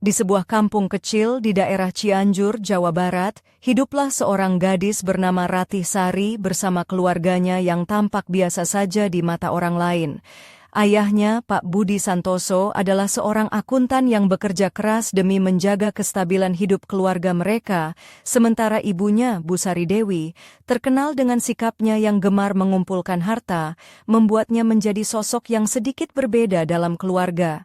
Di sebuah kampung kecil di daerah Cianjur, Jawa Barat, hiduplah seorang gadis bernama Ratih Sari bersama keluarganya yang tampak biasa saja di mata orang lain. Ayahnya, Pak Budi Santoso, adalah seorang akuntan yang bekerja keras demi menjaga kestabilan hidup keluarga mereka, sementara ibunya, Bu Sari Dewi, terkenal dengan sikapnya yang gemar mengumpulkan harta, membuatnya menjadi sosok yang sedikit berbeda dalam keluarga.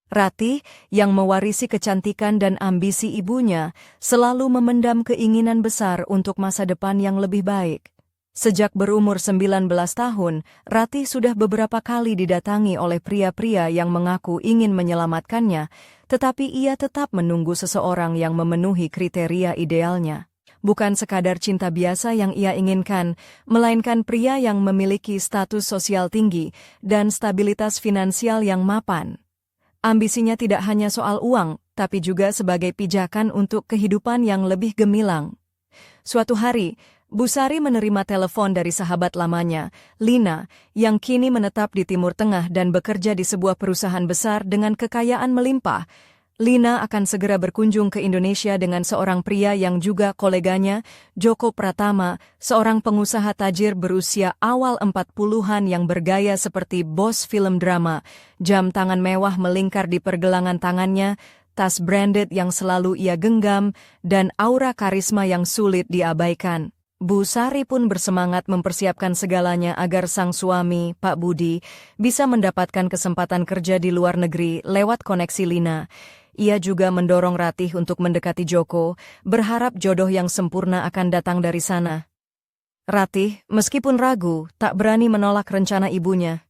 Ratih, yang mewarisi kecantikan dan ambisi ibunya, selalu memendam keinginan besar untuk masa depan yang lebih baik. Sejak berumur 19 tahun, Ratih sudah beberapa kali didatangi oleh pria-pria yang mengaku ingin menyelamatkannya, tetapi ia tetap menunggu seseorang yang memenuhi kriteria idealnya. Bukan sekadar cinta biasa yang ia inginkan, melainkan pria yang memiliki status sosial tinggi dan stabilitas finansial yang mapan. Ambisinya tidak hanya soal uang, tapi juga sebagai pijakan untuk kehidupan yang lebih gemilang. Suatu hari, Bu Sari menerima telepon dari sahabat lamanya, Lina, yang kini menetap di Timur Tengah dan bekerja di sebuah perusahaan besar dengan kekayaan melimpah. Lina akan segera berkunjung ke Indonesia dengan seorang pria yang juga koleganya, Joko Pratama, seorang pengusaha tajir berusia awal 40-an yang bergaya seperti bos film drama, jam tangan mewah melingkar di pergelangan tangannya, tas branded yang selalu ia genggam, dan aura karisma yang sulit diabaikan. Bu Sari pun bersemangat mempersiapkan segalanya agar sang suami, Pak Budi, bisa mendapatkan kesempatan kerja di luar negeri lewat koneksi Lina. Ia juga mendorong Ratih untuk mendekati Joko, berharap jodoh yang sempurna akan datang dari sana. Ratih, meskipun ragu, tak berani menolak rencana ibunya.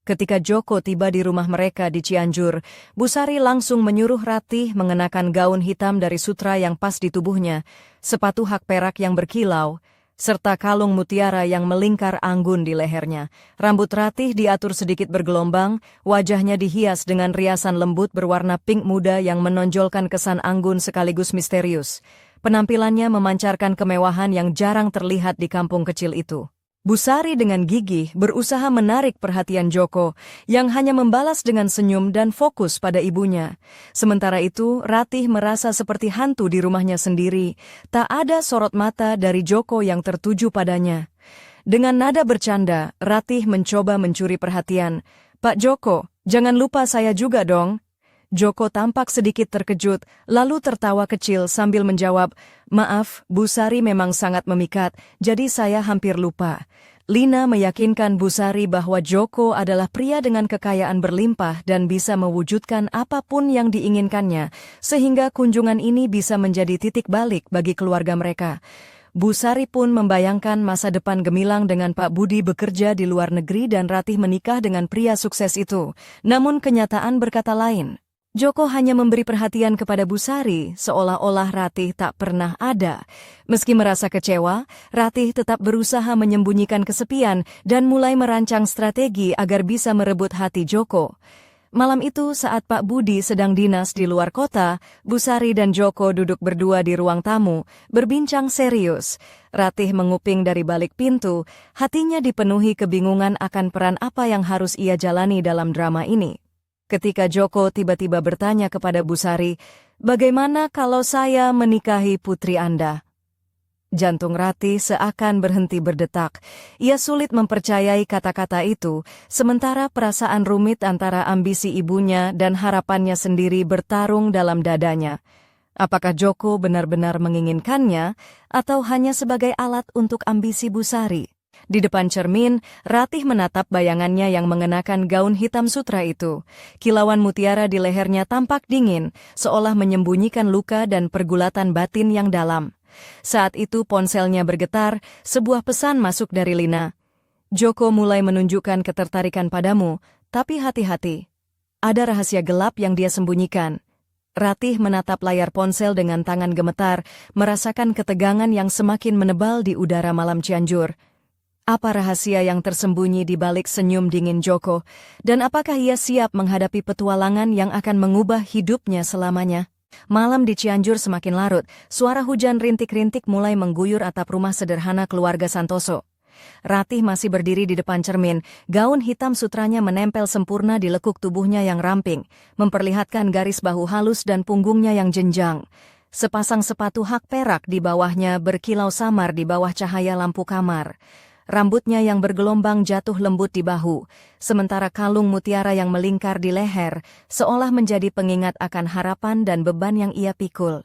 Ketika Joko tiba di rumah mereka di Cianjur, Bu Sari langsung menyuruh Ratih mengenakan gaun hitam dari sutra yang pas di tubuhnya, sepatu hak perak yang berkilau, serta kalung mutiara yang melingkar anggun di lehernya. Rambut Ratih diatur sedikit bergelombang, wajahnya dihias dengan riasan lembut berwarna pink muda yang menonjolkan kesan anggun sekaligus misterius. Penampilannya memancarkan kemewahan yang jarang terlihat di kampung kecil itu. Bu Sari dengan gigih berusaha menarik perhatian Joko, yang hanya membalas dengan senyum dan fokus pada ibunya. Sementara itu, Ratih merasa seperti hantu di rumahnya sendiri. Tak ada sorot mata dari Joko yang tertuju padanya. Dengan nada bercanda, Ratih mencoba mencuri perhatian. "Pak Joko, jangan lupa saya juga dong." Joko tampak sedikit terkejut, lalu tertawa kecil sambil menjawab, "Maaf, Bu Sari memang sangat memikat, jadi saya hampir lupa." Lina meyakinkan Bu Sari bahwa Joko adalah pria dengan kekayaan berlimpah dan bisa mewujudkan apapun yang diinginkannya, sehingga kunjungan ini bisa menjadi titik balik bagi keluarga mereka. Bu Sari pun membayangkan masa depan gemilang dengan Pak Budi bekerja di luar negeri dan Ratih menikah dengan pria sukses itu. Namun kenyataan berkata lain. Joko hanya memberi perhatian kepada Bu Sari, seolah-olah Ratih tak pernah ada. Meski merasa kecewa, Ratih tetap berusaha menyembunyikan kesepian dan mulai merancang strategi agar bisa merebut hati Joko. Malam itu saat Pak Budi sedang dinas di luar kota, Bu Sari dan Joko duduk berdua di ruang tamu, berbincang serius. Ratih menguping dari balik pintu, hatinya dipenuhi kebingungan akan peran apa yang harus ia jalani dalam drama ini. Ketika Joko tiba-tiba bertanya kepada Bu Sari, "Bagaimana kalau saya menikahi putri Anda?" Jantung Ratih seakan berhenti berdetak. Ia sulit mempercayai kata-kata itu, sementara perasaan rumit antara ambisi ibunya dan harapannya sendiri bertarung dalam dadanya. Apakah Joko benar-benar menginginkannya, atau hanya sebagai alat untuk ambisi Bu Sari? Di depan cermin, Ratih menatap bayangannya yang mengenakan gaun hitam sutra itu. Kilauan mutiara di lehernya tampak dingin, seolah menyembunyikan luka dan pergulatan batin yang dalam. Saat itu ponselnya bergetar, sebuah pesan masuk dari Lina. "Joko mulai menunjukkan ketertarikan padamu, tapi hati-hati. Ada rahasia gelap yang dia sembunyikan." Ratih menatap layar ponsel dengan tangan gemetar, merasakan ketegangan yang semakin menebal di udara malam Cianjur. Apa rahasia yang tersembunyi di balik senyum dingin Joko, dan apakah ia siap menghadapi petualangan yang akan mengubah hidupnya selamanya? Malam di Cianjur semakin larut, suara hujan rintik-rintik mulai mengguyur atap rumah sederhana keluarga Santoso. Ratih masih berdiri di depan cermin, gaun hitam sutranya menempel sempurna di lekuk tubuhnya yang ramping, memperlihatkan garis bahu halus dan punggungnya yang jenjang. Sepasang sepatu hak perak di bawahnya berkilau samar di bawah cahaya lampu kamar. Rambutnya yang bergelombang jatuh lembut di bahu, sementara kalung mutiara yang melingkar di leher, seolah menjadi pengingat akan harapan dan beban yang ia pikul.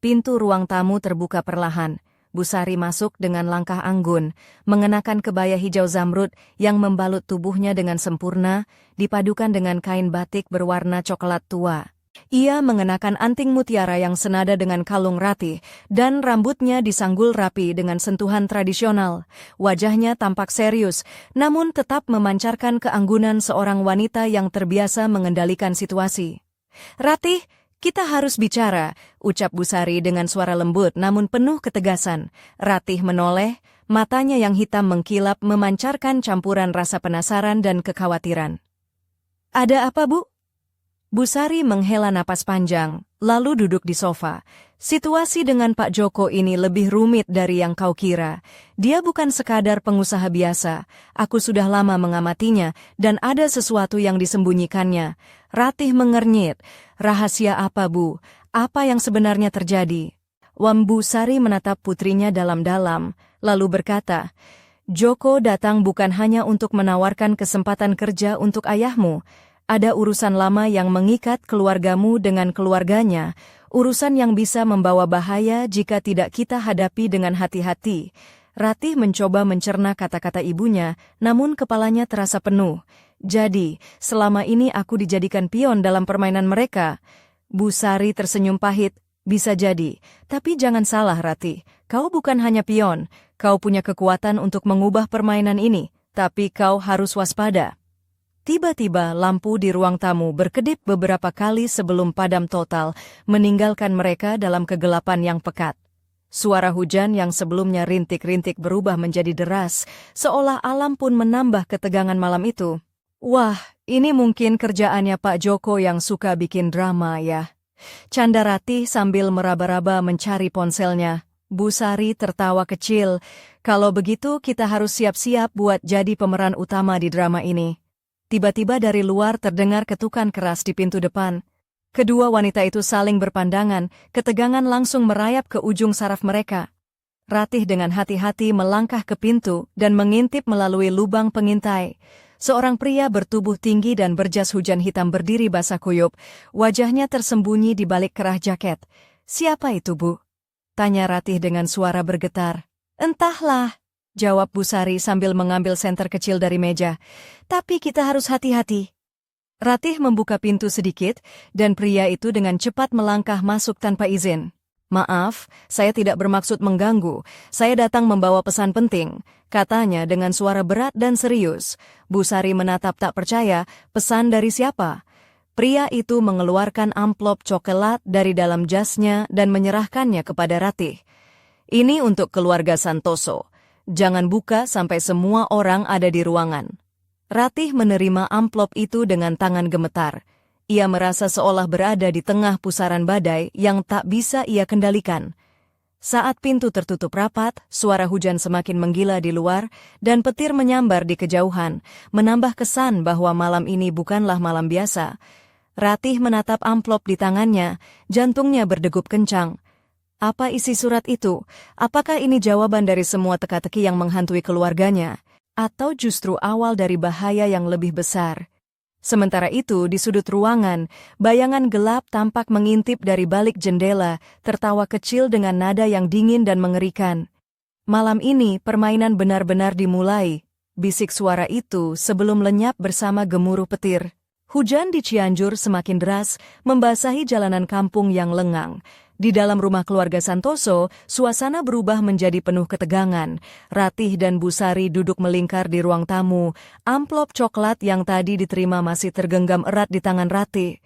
Pintu ruang tamu terbuka perlahan. Bu Sari masuk dengan langkah anggun, mengenakan kebaya hijau zamrud yang membalut tubuhnya dengan sempurna, dipadukan dengan kain batik berwarna coklat tua. Ia mengenakan anting mutiara yang senada dengan kalung Ratih, dan rambutnya disanggul rapi dengan sentuhan tradisional. Wajahnya tampak serius, namun tetap memancarkan keanggunan seorang wanita yang terbiasa mengendalikan situasi. "Ratih, kita harus bicara," ucap Bu Sari dengan suara lembut namun penuh ketegasan. Ratih menoleh, matanya yang hitam mengkilap memancarkan campuran rasa penasaran dan kekhawatiran. "Ada apa, Bu?" Bu Sari menghela napas panjang, lalu duduk di sofa. "Situasi dengan Pak Joko ini lebih rumit dari yang kau kira. Dia bukan sekadar pengusaha biasa. Aku sudah lama mengamatinya dan ada sesuatu yang disembunyikannya." Ratih mengernyit. "Rahasia apa, Bu? Apa yang sebenarnya terjadi?" Bu Sari menatap putrinya dalam-dalam, lalu berkata, "Joko datang bukan hanya untuk menawarkan kesempatan kerja untuk ayahmu. Ada urusan lama yang mengikat keluargamu dengan keluarganya, urusan yang bisa membawa bahaya jika tidak kita hadapi dengan hati-hati." Ratih mencoba mencerna kata-kata ibunya, namun kepalanya terasa penuh. "Jadi, selama ini aku dijadikan pion dalam permainan mereka?" Bu Sari tersenyum pahit. "Bisa jadi, tapi jangan salah Ratih, kau bukan hanya pion, kau punya kekuatan untuk mengubah permainan ini, tapi kau harus waspada." Tiba-tiba lampu di ruang tamu berkedip beberapa kali sebelum padam total, meninggalkan mereka dalam kegelapan yang pekat. Suara hujan yang sebelumnya rintik-rintik berubah menjadi deras, seolah alam pun menambah ketegangan malam itu. "Wah, ini mungkin kerjaannya Pak Joko yang suka bikin drama ya," canda Ratih sambil meraba-raba mencari ponselnya. Bu Sari tertawa kecil. "Kalau begitu kita harus siap-siap buat jadi pemeran utama di drama ini." Tiba-tiba dari luar terdengar ketukan keras di pintu depan. Kedua wanita itu saling berpandangan, ketegangan langsung merayap ke ujung saraf mereka. Ratih dengan hati-hati melangkah ke pintu dan mengintip melalui lubang pengintai. Seorang pria bertubuh tinggi dan berjas hujan hitam berdiri basah kuyup, wajahnya tersembunyi di balik kerah jaket. "Siapa itu, Bu?" tanya Ratih dengan suara bergetar. "Entahlah," jawab Bu Sari sambil mengambil senter kecil dari meja. "Tapi kita harus hati-hati." Ratih membuka pintu sedikit, dan pria itu dengan cepat melangkah masuk tanpa izin. "Maaf, saya tidak bermaksud mengganggu. Saya datang membawa pesan penting," katanya dengan suara berat dan serius. Bu Sari menatap tak percaya. "Pesan dari siapa?" Pria itu mengeluarkan amplop coklat dari dalam jasnya dan menyerahkannya kepada Ratih. "Ini untuk keluarga Santoso. Jangan buka sampai semua orang ada di ruangan." Ratih menerima amplop itu dengan tangan gemetar. Ia merasa seolah berada di tengah pusaran badai yang tak bisa ia kendalikan. Saat pintu tertutup rapat, suara hujan semakin menggila di luar, dan petir menyambar di kejauhan, menambah kesan bahwa malam ini bukanlah malam biasa. Ratih menatap amplop di tangannya, jantungnya berdegup kencang. Apa isi surat itu? Apakah ini jawaban dari semua teka-teki yang menghantui keluarganya? Atau justru awal dari bahaya yang lebih besar? Sementara itu, di sudut ruangan, bayangan gelap tampak mengintip dari balik jendela, tertawa kecil dengan nada yang dingin dan mengerikan. "Malam ini, permainan benar-benar dimulai," bisik suara itu sebelum lenyap bersama gemuruh petir. Hujan di Cianjur semakin deras, membasahi jalanan kampung yang lengang. Di dalam rumah keluarga Santoso, suasana berubah menjadi penuh ketegangan. Ratih dan Bu Sari duduk melingkar di ruang tamu. Amplop coklat yang tadi diterima masih tergenggam erat di tangan Ratih.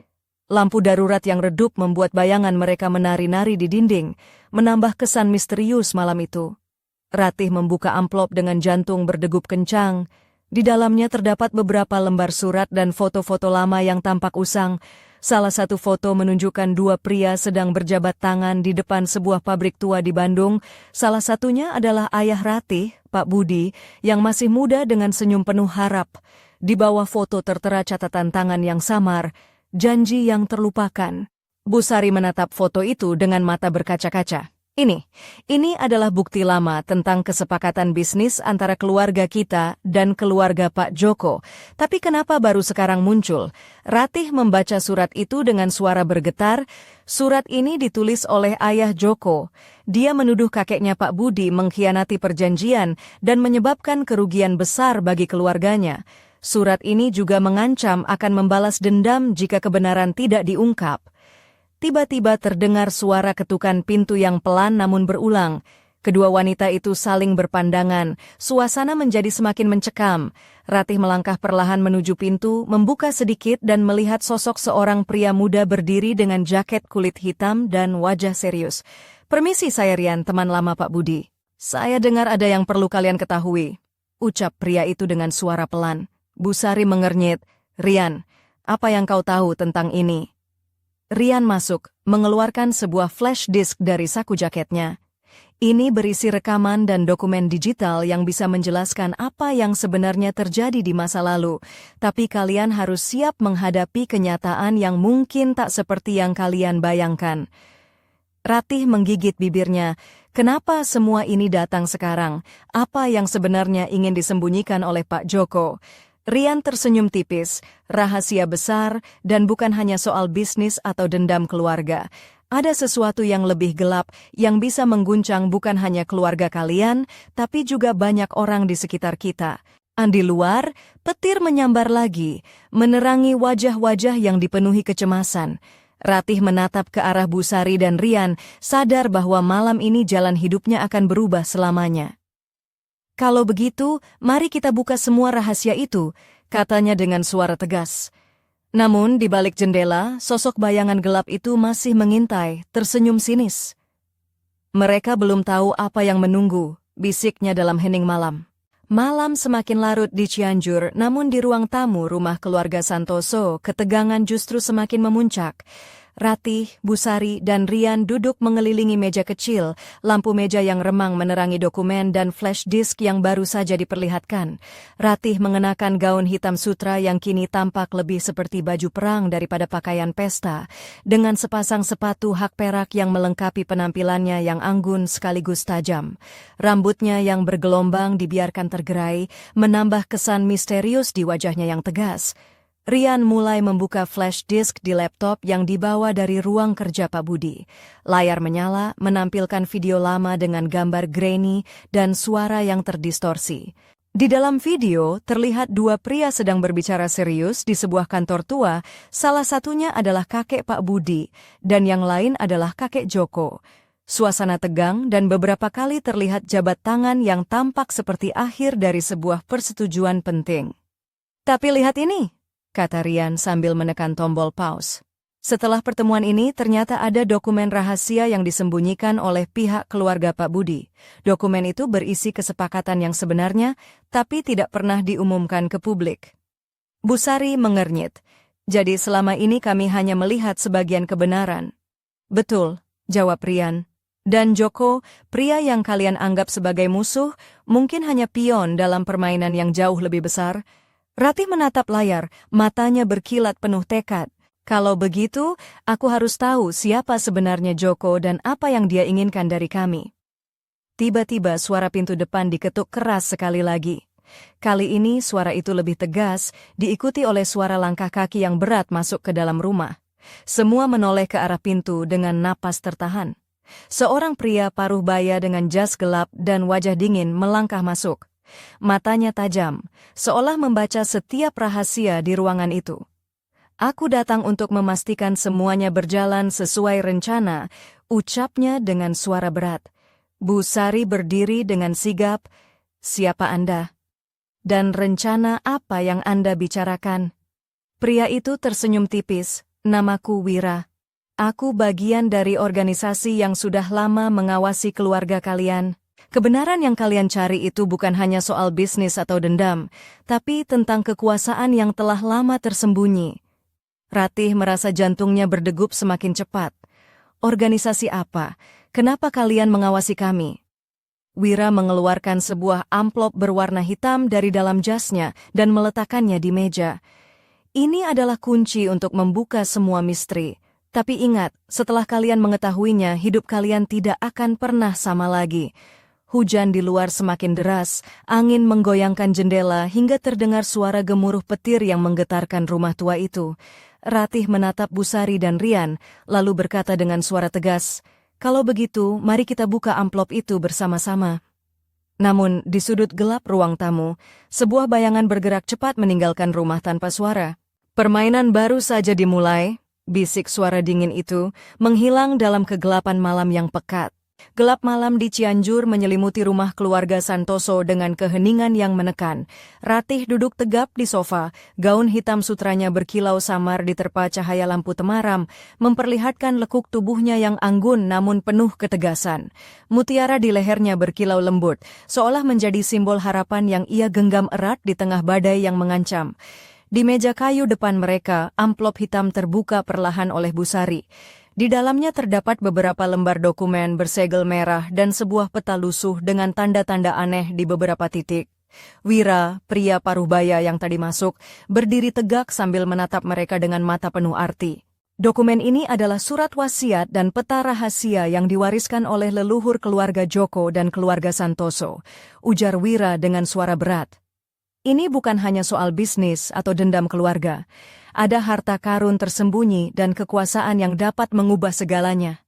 Lampu darurat yang redup membuat bayangan mereka menari-nari di dinding, menambah kesan misterius malam itu. Ratih membuka amplop dengan jantung berdegup kencang. Di dalamnya terdapat beberapa lembar surat dan foto-foto lama yang tampak usang. Salah satu foto menunjukkan dua pria sedang berjabat tangan di depan sebuah pabrik tua di Bandung. Salah satunya adalah ayah Ratih, Pak Budi yang masih muda dengan senyum penuh harap. Di bawah foto tertera catatan tangan yang samar, janji yang terlupakan. Bu Sari menatap foto itu dengan mata berkaca-kaca. Ini adalah bukti lama tentang kesepakatan bisnis antara keluarga kita dan keluarga Pak Joko. Tapi kenapa baru sekarang muncul? Ratih membaca surat itu dengan suara bergetar. Surat ini ditulis oleh ayah Joko. Dia menuduh kakeknya Pak Budi mengkhianati perjanjian dan menyebabkan kerugian besar bagi keluarganya. Surat ini juga mengancam akan membalas dendam jika kebenaran tidak diungkap. Tiba-tiba terdengar suara ketukan pintu yang pelan namun berulang. Kedua wanita itu saling berpandangan. Suasana menjadi semakin mencekam. Ratih melangkah perlahan menuju pintu, membuka sedikit dan melihat sosok seorang pria muda berdiri dengan jaket kulit hitam dan wajah serius. "Permisi, saya Rian, teman lama Pak Budi. Saya dengar ada yang perlu kalian ketahui," ucap pria itu dengan suara pelan. Bu Sari mengernyit. "Rian, apa yang kau tahu tentang ini?" Rian masuk, mengeluarkan sebuah flash disk dari saku jaketnya. Ini berisi rekaman dan dokumen digital yang bisa menjelaskan apa yang sebenarnya terjadi di masa lalu. Tapi kalian harus siap menghadapi kenyataan yang mungkin tak seperti yang kalian bayangkan. Ratih menggigit bibirnya. Kenapa semua ini datang sekarang? Apa yang sebenarnya ingin disembunyikan oleh Pak Joko? Rian tersenyum tipis, rahasia besar, dan bukan hanya soal bisnis atau dendam keluarga. Ada sesuatu yang lebih gelap yang bisa mengguncang bukan hanya keluarga kalian, tapi juga banyak orang di sekitar kita. Di luar, petir menyambar lagi, menerangi wajah-wajah yang dipenuhi kecemasan. Ratih menatap ke arah Bu Sari dan Rian, sadar bahwa malam ini jalan hidupnya akan berubah selamanya. "Kalau begitu, mari kita buka semua rahasia itu," katanya dengan suara tegas. Namun, di balik jendela, sosok bayangan gelap itu masih mengintai, tersenyum sinis. "Mereka belum tahu apa yang menunggu," bisiknya dalam hening malam. Malam semakin larut di Cianjur, namun di ruang tamu rumah keluarga Santoso, ketegangan justru semakin memuncak. Ratih, Bu Sari, dan Rian duduk mengelilingi meja kecil, lampu meja yang remang menerangi dokumen dan flash disk yang baru saja diperlihatkan. Ratih mengenakan gaun hitam sutra yang kini tampak lebih seperti baju perang daripada pakaian pesta, dengan sepasang sepatu hak perak yang melengkapi penampilannya yang anggun sekaligus tajam. Rambutnya yang bergelombang dibiarkan tergerai, menambah kesan misterius di wajahnya yang tegas. Rian mulai membuka flash disk di laptop yang dibawa dari ruang kerja Pak Budi. Layar menyala, menampilkan video lama dengan gambar grainy dan suara yang terdistorsi. Di dalam video, terlihat dua pria sedang berbicara serius di sebuah kantor tua, salah satunya adalah kakek Pak Budi, dan yang lain adalah kakek Joko. Suasana tegang dan beberapa kali terlihat jabat tangan yang tampak seperti akhir dari sebuah persetujuan penting. "Tapi lihat ini," kata Rian sambil menekan tombol pause. Setelah pertemuan ini, ternyata ada dokumen rahasia yang disembunyikan oleh pihak keluarga Pak Budi. Dokumen itu berisi kesepakatan yang sebenarnya, tapi tidak pernah diumumkan ke publik. Bu Sari mengernyit. "Jadi selama ini kami hanya melihat sebagian kebenaran." "Betul," jawab Rian. "Dan Joko, pria yang kalian anggap sebagai musuh, mungkin hanya pion dalam permainan yang jauh lebih besar." Ratih menatap layar, matanya berkilat penuh tekad. "Kalau begitu, aku harus tahu siapa sebenarnya Joko dan apa yang dia inginkan dari kami." Tiba-tiba suara pintu depan diketuk keras sekali lagi. Kali ini suara itu lebih tegas, diikuti oleh suara langkah kaki yang berat masuk ke dalam rumah. Semua menoleh ke arah pintu dengan napas tertahan. Seorang pria paruh baya dengan jas gelap dan wajah dingin melangkah masuk. Matanya tajam, seolah membaca setiap rahasia di ruangan itu. "Aku datang untuk memastikan semuanya berjalan sesuai rencana," ucapnya dengan suara berat. Bu Sari berdiri dengan sigap. "Siapa Anda? Dan rencana apa yang Anda bicarakan?" Pria itu tersenyum tipis. "Namaku Wira. Aku bagian dari organisasi yang sudah lama mengawasi keluarga kalian. Kebenaran yang kalian cari itu bukan hanya soal bisnis atau dendam, tapi tentang kekuasaan yang telah lama tersembunyi." Ratih merasa jantungnya berdegup semakin cepat. "Organisasi apa? Kenapa kalian mengawasi kami?" Wira mengeluarkan sebuah amplop berwarna hitam dari dalam jasnya dan meletakkannya di meja. Ini adalah kunci untuk membuka semua misteri. Tapi ingat, setelah kalian mengetahuinya, hidup kalian tidak akan pernah sama lagi. Hujan di luar semakin deras, angin menggoyangkan jendela hingga terdengar suara gemuruh petir yang menggetarkan rumah tua itu. Ratih menatap Busari dan Rian, lalu berkata dengan suara tegas, "Kalau begitu, mari kita buka amplop itu bersama-sama." Namun, di sudut gelap ruang tamu, sebuah bayangan bergerak cepat meninggalkan rumah tanpa suara. Permainan baru saja dimulai, bisik suara dingin itu, menghilang dalam kegelapan malam yang pekat. Gelap malam di Cianjur menyelimuti rumah keluarga Santoso dengan keheningan yang menekan. Ratih duduk tegap di sofa, gaun hitam sutranya berkilau samar diterpa cahaya lampu temaram, memperlihatkan lekuk tubuhnya yang anggun namun penuh ketegasan. Mutiara di lehernya berkilau lembut, seolah menjadi simbol harapan yang ia genggam erat di tengah badai yang mengancam. Di meja kayu depan mereka, amplop hitam terbuka perlahan oleh Busari. Di dalamnya terdapat beberapa lembar dokumen bersegel merah dan sebuah peta lusuh dengan tanda-tanda aneh di beberapa titik. Wira, pria paruh-baya yang tadi masuk, berdiri tegak sambil menatap mereka dengan mata penuh arti. Dokumen ini adalah surat wasiat dan peta rahasia yang diwariskan oleh leluhur keluarga Joko dan keluarga Santoso, ujar Wira dengan suara berat. Ini bukan hanya soal bisnis atau dendam keluarga. Ada harta karun tersembunyi dan kekuasaan yang dapat mengubah segalanya.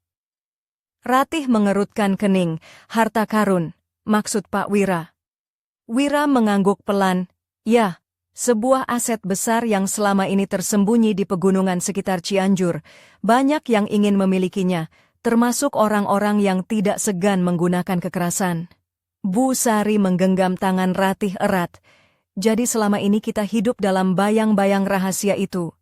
Ratih mengerutkan kening. Harta karun, maksud Pak Wira. Wira mengangguk pelan. Ya, sebuah aset besar yang selama ini tersembunyi di pegunungan sekitar Cianjur. Banyak yang ingin memilikinya, termasuk orang-orang yang tidak segan menggunakan kekerasan. Busari menggenggam tangan Ratih erat. Jadi selama ini kita hidup dalam bayang-bayang rahasia itu.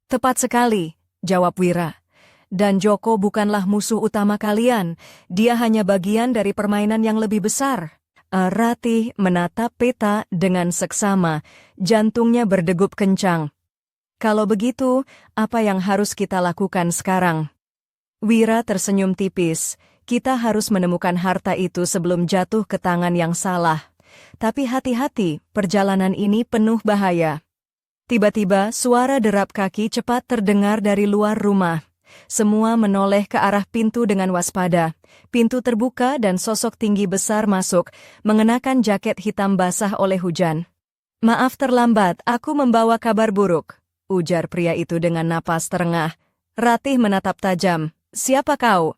Tepat sekali, jawab Wira. Dan Joko bukanlah musuh utama kalian, dia hanya bagian dari permainan yang lebih besar. Ratih menatap peta dengan seksama, jantungnya berdegup kencang. Kalau begitu, apa yang harus kita lakukan sekarang? Wira tersenyum tipis, kita harus menemukan harta itu sebelum jatuh ke tangan yang salah. Tapi hati-hati, perjalanan ini penuh bahaya. Tiba-tiba suara derap kaki cepat terdengar dari luar rumah. Semua menoleh ke arah pintu dengan waspada. Pintu terbuka dan sosok tinggi besar masuk, mengenakan jaket hitam basah oleh hujan. "Maaf terlambat, aku membawa kabar buruk," ujar pria itu dengan napas terengah. Ratih menatap tajam. "Siapa kau?"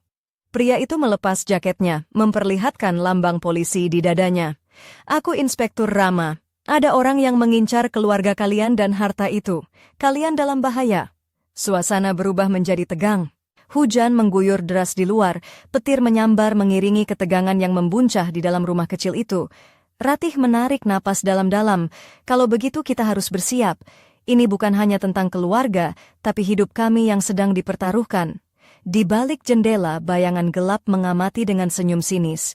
Pria itu melepas jaketnya, memperlihatkan lambang polisi di dadanya. "Aku Inspektur Rama. Ada orang yang mengincar keluarga kalian dan harta itu. Kalian dalam bahaya." Suasana berubah menjadi tegang. Hujan mengguyur deras di luar, petir menyambar mengiringi ketegangan yang membuncah di dalam rumah kecil itu. Ratih menarik napas dalam-dalam. "Kalau begitu kita harus bersiap. Ini bukan hanya tentang keluarga, tapi hidup kami yang sedang dipertaruhkan." Di balik jendela, bayangan gelap mengamati dengan senyum sinis.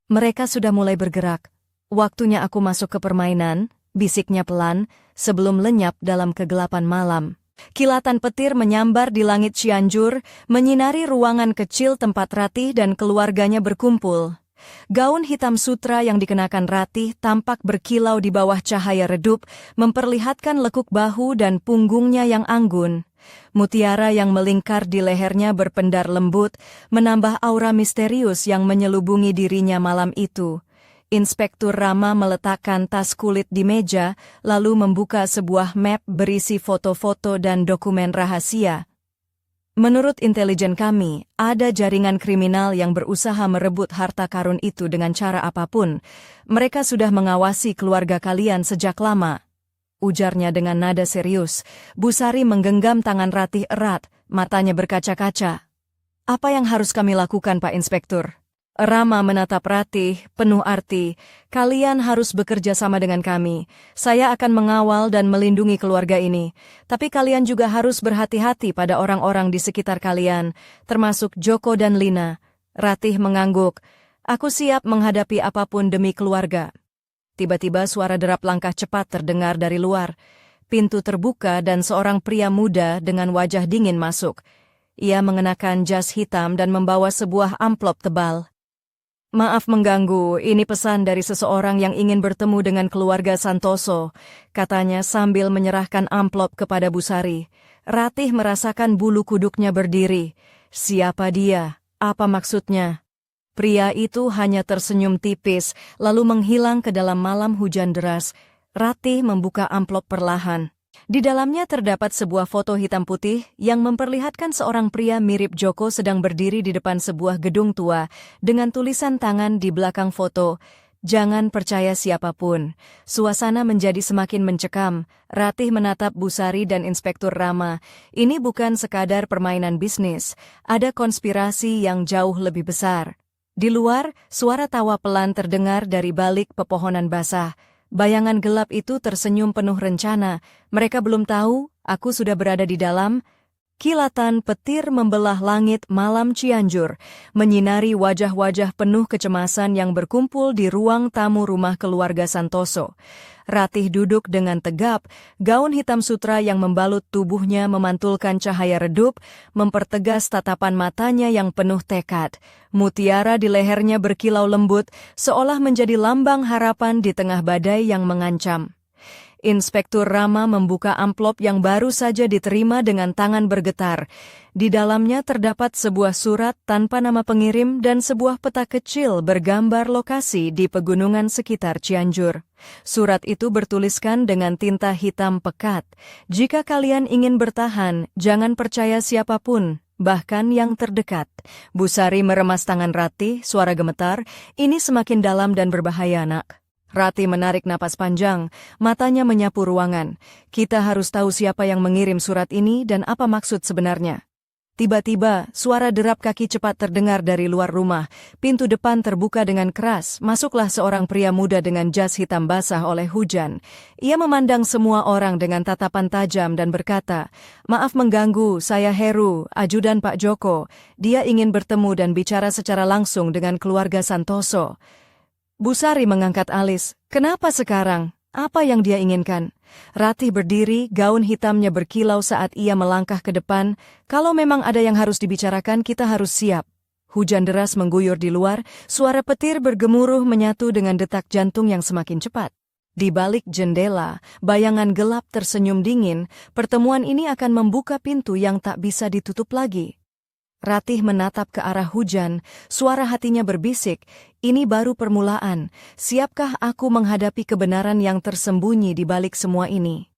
"Mereka sudah mulai bergerak. Waktunya aku masuk ke permainan," bisiknya pelan, sebelum lenyap dalam kegelapan malam. Kilatan petir menyambar di langit Cianjur, menyinari ruangan kecil tempat Ratih dan keluarganya berkumpul. Gaun hitam sutra yang dikenakan Ratih tampak berkilau di bawah cahaya redup, memperlihatkan lekuk bahu dan punggungnya yang anggun. Mutiara yang melingkar di lehernya berpendar lembut, menambah aura misterius yang menyelubungi dirinya malam itu. Inspektur Rama meletakkan tas kulit di meja, lalu membuka sebuah map berisi foto-foto dan dokumen rahasia. "Menurut intelijen kami, ada jaringan kriminal yang berusaha merebut harta karun itu dengan cara apapun. Mereka sudah mengawasi keluarga kalian sejak lama," ujarnya dengan nada serius. Busari menggenggam tangan Ratih erat, matanya berkaca-kaca. "Apa yang harus kami lakukan, Pak Inspektur?" Rama menatap Ratih, penuh arti. "Kalian harus bekerja sama dengan kami. Saya akan mengawal dan melindungi keluarga ini. Tapi kalian juga harus berhati-hati pada orang-orang di sekitar kalian, termasuk Joko dan Lina." Ratih mengangguk. "Aku siap menghadapi apapun demi keluarga." Tiba-tiba suara derap langkah cepat terdengar dari luar. Pintu terbuka dan seorang pria muda dengan wajah dingin masuk. Ia mengenakan jas hitam dan membawa sebuah amplop tebal. Maaf mengganggu, ini pesan dari seseorang yang ingin bertemu dengan keluarga Santoso, katanya sambil menyerahkan amplop kepada Busari. Ratih merasakan bulu kuduknya berdiri. Siapa dia? Apa maksudnya? Pria itu hanya tersenyum tipis, lalu menghilang ke dalam malam hujan deras. Ratih membuka amplop perlahan. Di dalamnya terdapat sebuah foto hitam putih yang memperlihatkan seorang pria mirip Joko sedang berdiri di depan sebuah gedung tua dengan tulisan tangan di belakang foto, "Jangan percaya siapapun." Suasana menjadi semakin mencekam. Ratih menatap Busari dan Inspektur Rama. Ini bukan sekadar permainan bisnis, ada konspirasi yang jauh lebih besar. Di luar, suara tawa pelan terdengar dari balik pepohonan basah. Bayangan gelap itu tersenyum penuh rencana. Mereka belum tahu, aku sudah berada di dalam. Kilatan petir membelah langit malam Cianjur, menyinari wajah-wajah penuh kecemasan yang berkumpul di ruang tamu rumah keluarga Santoso. Ratih duduk dengan tegap, gaun hitam sutra yang membalut tubuhnya memantulkan cahaya redup, mempertegas tatapan matanya yang penuh tekad. Mutiara di lehernya berkilau lembut, seolah menjadi lambang harapan di tengah badai yang mengancam. Inspektur Rama membuka amplop yang baru saja diterima dengan tangan bergetar. Di dalamnya terdapat sebuah surat tanpa nama pengirim dan sebuah peta kecil bergambar lokasi di pegunungan sekitar Cianjur. Surat itu bertuliskan dengan tinta hitam pekat, "Jika kalian ingin bertahan, jangan percaya siapapun, bahkan yang terdekat." Busari meremas tangan Ratih, suara gemetar, "Ini semakin dalam dan berbahaya, nak." Ratih menarik napas panjang, matanya menyapu ruangan. Kita harus tahu siapa yang mengirim surat ini dan apa maksud sebenarnya. Tiba-tiba, suara derap kaki cepat terdengar dari luar rumah. Pintu depan terbuka dengan keras. Masuklah seorang pria muda dengan jas hitam basah oleh hujan. Ia memandang semua orang dengan tatapan tajam dan berkata, "Maaf mengganggu, saya Heru, ajudan Pak Joko. Dia ingin bertemu dan bicara secara langsung dengan keluarga Santoso." Busari mengangkat alis. "Kenapa sekarang? Apa yang dia inginkan?" Ratih berdiri, gaun hitamnya berkilau saat ia melangkah ke depan. "Kalau memang ada yang harus dibicarakan, kita harus siap." Hujan deras mengguyur di luar, suara petir bergemuruh menyatu dengan detak jantung yang semakin cepat. Di balik jendela, bayangan gelap tersenyum dingin. Pertemuan ini akan membuka pintu yang tak bisa ditutup lagi. Ratih menatap ke arah hujan, suara hatinya berbisik, "Ini baru permulaan. Siapkah aku menghadapi kebenaran yang tersembunyi di balik semua ini?"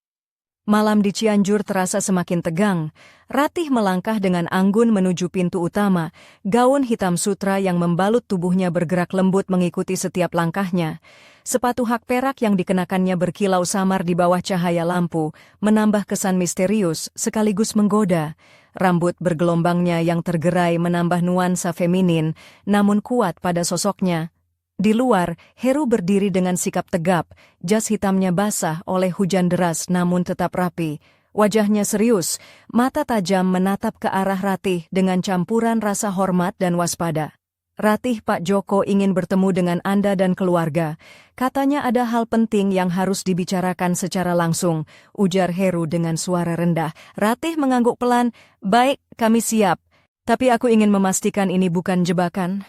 Malam di Cianjur terasa semakin tegang. Ratih melangkah dengan anggun menuju pintu utama. Gaun hitam sutra yang membalut tubuhnya bergerak lembut mengikuti setiap langkahnya. Sepatu hak perak yang dikenakannya berkilau samar di bawah cahaya lampu, menambah kesan misterius sekaligus menggoda. Rambut bergelombangnya yang tergerai menambah nuansa feminin, namun kuat pada sosoknya. Di luar, Heru berdiri dengan sikap tegap, jas hitamnya basah oleh hujan deras namun tetap rapi. Wajahnya serius, mata tajam menatap ke arah Ratih dengan campuran rasa hormat dan waspada. "Ratih, Pak Joko ingin bertemu dengan Anda dan keluarga. Katanya ada hal penting yang harus dibicarakan secara langsung," ujar Heru dengan suara rendah. Ratih mengangguk pelan, "Baik, kami siap. Tapi aku ingin memastikan ini bukan jebakan."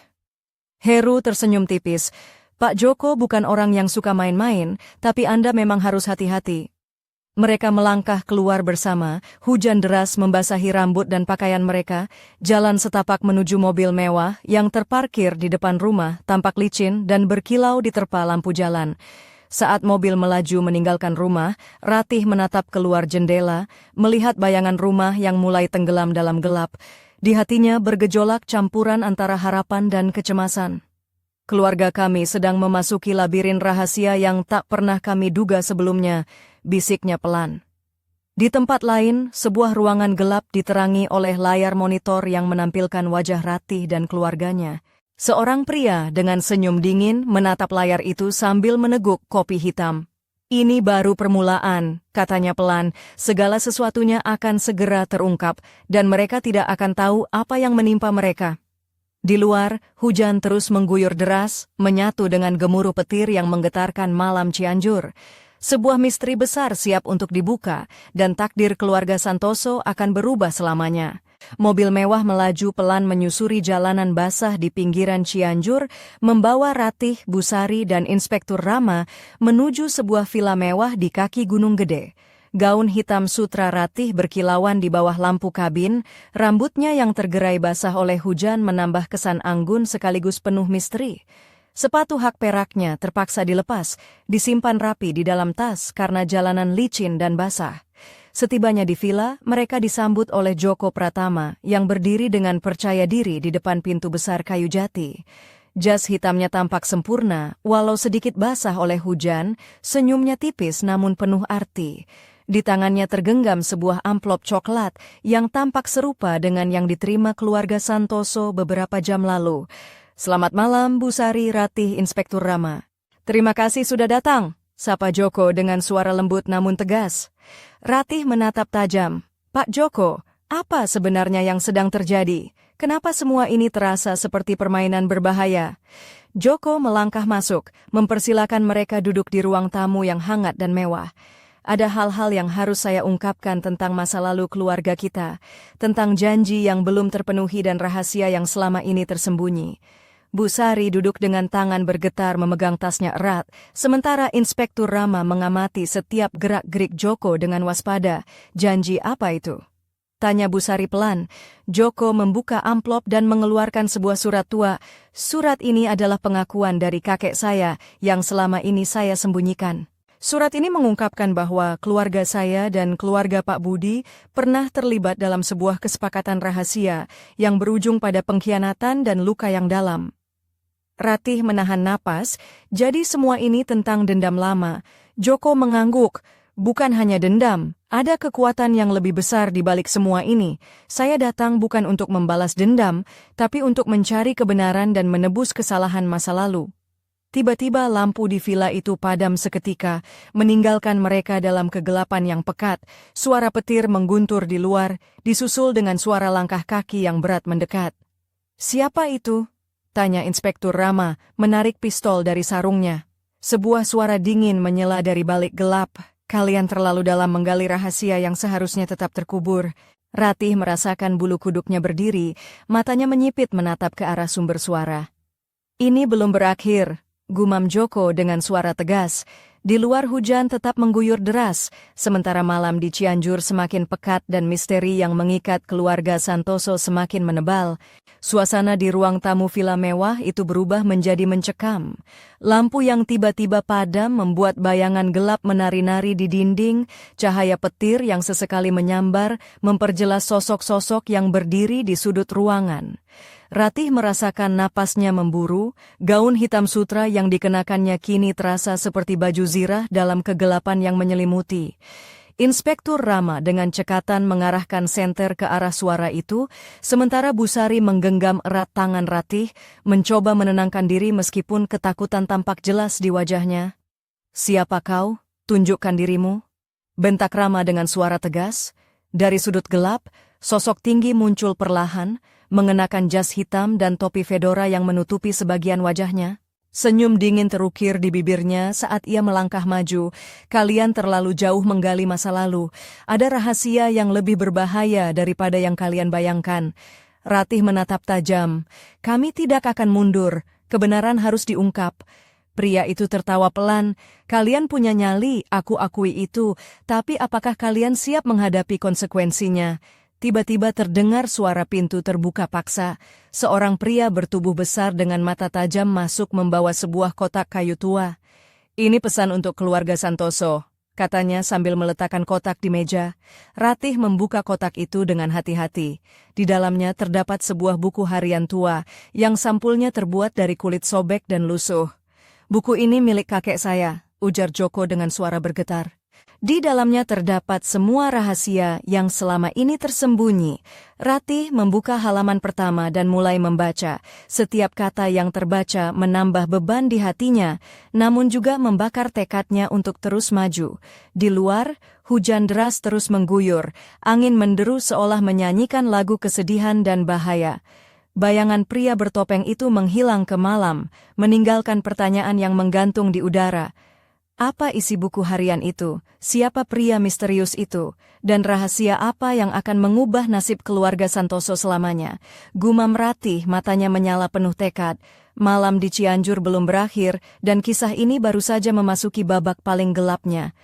Heru tersenyum tipis. "Pak Joko bukan orang yang suka main-main, tapi Anda memang harus hati-hati." Mereka melangkah keluar bersama, hujan deras membasahi rambut dan pakaian mereka, jalan setapak menuju mobil mewah yang terparkir di depan rumah, tampak licin dan berkilau diterpa lampu jalan. Saat mobil melaju meninggalkan rumah, Ratih menatap keluar jendela, melihat bayangan rumah yang mulai tenggelam dalam gelap. Di hatinya bergejolak campuran antara harapan dan kecemasan. "Keluarga kami sedang memasuki labirin rahasia yang tak pernah kami duga sebelumnya," bisiknya pelan. Di tempat lain, sebuah ruangan gelap diterangi oleh layar monitor yang menampilkan wajah Ratih dan keluarganya. Seorang pria dengan senyum dingin menatap layar itu sambil meneguk kopi hitam. "Ini baru permulaan," katanya pelan, "segala sesuatunya akan segera terungkap, dan mereka tidak akan tahu apa yang menimpa mereka." Di luar, hujan terus mengguyur deras, menyatu dengan gemuruh petir yang menggetarkan malam Cianjur. Sebuah misteri besar siap untuk dibuka, dan takdir keluarga Santoso akan berubah selamanya. Mobil mewah melaju pelan menyusuri jalanan basah di pinggiran Cianjur, membawa Ratih, Busari, dan Inspektur Rama menuju sebuah villa mewah di kaki Gunung Gede. Gaun hitam sutra Ratih berkilauan di bawah lampu kabin, rambutnya yang tergerai basah oleh hujan menambah kesan anggun sekaligus penuh misteri. Sepatu hak peraknya terpaksa dilepas, disimpan rapi di dalam tas karena jalanan licin dan basah. Setibanya di villa, mereka disambut oleh Djoko Pratama yang berdiri dengan percaya diri di depan pintu besar kayu jati. Jas hitamnya tampak sempurna, walau sedikit basah oleh hujan, senyumnya tipis namun penuh arti. Di tangannya tergenggam sebuah amplop coklat yang tampak serupa dengan yang diterima keluarga Santoso beberapa jam lalu. "Selamat malam, Busari, Ratih, Inspektur Rama." "Terima kasih sudah datang," sapa Djoko dengan suara lembut namun tegas. Ratih menatap tajam. "Pak Djoko, apa sebenarnya yang sedang terjadi? Kenapa semua ini terasa seperti permainan berbahaya?" Djoko melangkah masuk, mempersilakan mereka duduk di ruang tamu yang hangat dan mewah. "Ada hal-hal yang harus saya ungkapkan tentang masa lalu keluarga kita, tentang janji yang belum terpenuhi dan rahasia yang selama ini tersembunyi." Busari duduk dengan tangan bergetar memegang tasnya erat, sementara Inspektur Rama mengamati setiap gerak-gerik Djoko dengan waspada. "Janji apa itu?" tanya Busari pelan. Djoko membuka amplop dan mengeluarkan sebuah surat tua. "Surat ini adalah pengakuan dari kakek saya yang selama ini saya sembunyikan. Surat ini mengungkapkan bahwa keluarga saya dan keluarga Pak Budi pernah terlibat dalam sebuah kesepakatan rahasia yang berujung pada pengkhianatan dan luka yang dalam." Ratih menahan napas, jadi semua ini tentang dendam lama. Djoko mengangguk. "Bukan hanya dendam, ada kekuatan yang lebih besar di balik semua ini. Saya datang bukan untuk membalas dendam, tapi untuk mencari kebenaran dan menebus kesalahan masa lalu." Tiba-tiba lampu di villa itu padam seketika, meninggalkan mereka dalam kegelapan yang pekat. Suara petir mengguntur di luar, disusul dengan suara langkah kaki yang berat mendekat. "Siapa itu?" tanya Inspektur Rama, menarik pistol dari sarungnya. Sebuah suara dingin menyela dari balik gelap. "Kalian terlalu dalam menggali rahasia yang seharusnya tetap terkubur." Ratih merasakan bulu kuduknya berdiri, matanya menyipit menatap ke arah sumber suara. "Ini belum berakhir," gumam Djoko dengan suara tegas. Di luar hujan tetap mengguyur deras, sementara malam di Cianjur semakin pekat dan misteri yang mengikat keluarga Santoso semakin menebal. Suasana di ruang tamu villa mewah itu berubah menjadi mencekam. Lampu yang tiba-tiba padam membuat bayangan gelap menari-nari di dinding, cahaya petir yang sesekali menyambar memperjelas sosok-sosok yang berdiri di sudut ruangan. Ratih merasakan napasnya memburu, gaun hitam sutra yang dikenakannya kini terasa seperti baju zirah dalam kegelapan yang menyelimuti. Inspektur Rama dengan cekatan mengarahkan senter ke arah suara itu, sementara Busari menggenggam erat tangan Ratih, mencoba menenangkan diri meskipun ketakutan tampak jelas di wajahnya. "Siapa kau? Tunjukkan dirimu," bentak Rama dengan suara tegas. Dari sudut gelap, sosok tinggi muncul perlahan, mengenakan jas hitam dan topi fedora yang menutupi sebagian wajahnya. Senyum dingin terukir di bibirnya saat ia melangkah maju. "Kalian terlalu jauh menggali masa lalu. Ada rahasia yang lebih berbahaya daripada yang kalian bayangkan." Ratih menatap tajam. "Kami tidak akan mundur. Kebenaran harus diungkap." Pria itu tertawa pelan. "Kalian punya nyali, aku akui itu. Tapi apakah kalian siap menghadapi konsekuensinya?" Tiba-tiba terdengar suara pintu terbuka paksa. Seorang pria bertubuh besar dengan mata tajam masuk membawa sebuah kotak kayu tua. "Ini pesan untuk keluarga Santoso," katanya sambil meletakkan kotak di meja. Ratih membuka kotak itu dengan hati-hati. Di dalamnya terdapat sebuah buku harian tua yang sampulnya terbuat dari kulit sobek dan lusuh. "Buku ini milik kakek saya," ujar Djoko dengan suara bergetar. Di dalamnya terdapat semua rahasia yang selama ini tersembunyi. Ratih membuka halaman pertama dan mulai membaca. Setiap kata yang terbaca menambah beban di hatinya, namun juga membakar tekadnya untuk terus maju. Di luar, hujan deras terus mengguyur. Angin menderu seolah menyanyikan lagu kesedihan dan bahaya. Bayangan pria bertopeng itu menghilang ke malam, meninggalkan pertanyaan yang menggantung di udara. Apa isi buku harian itu? Siapa pria misterius itu? Dan rahasia apa yang akan mengubah nasib keluarga Santoso selamanya? Gumam Ratih, matanya menyala penuh tekad. Malam di Cianjur belum berakhir, dan kisah ini baru saja memasuki babak paling gelapnya.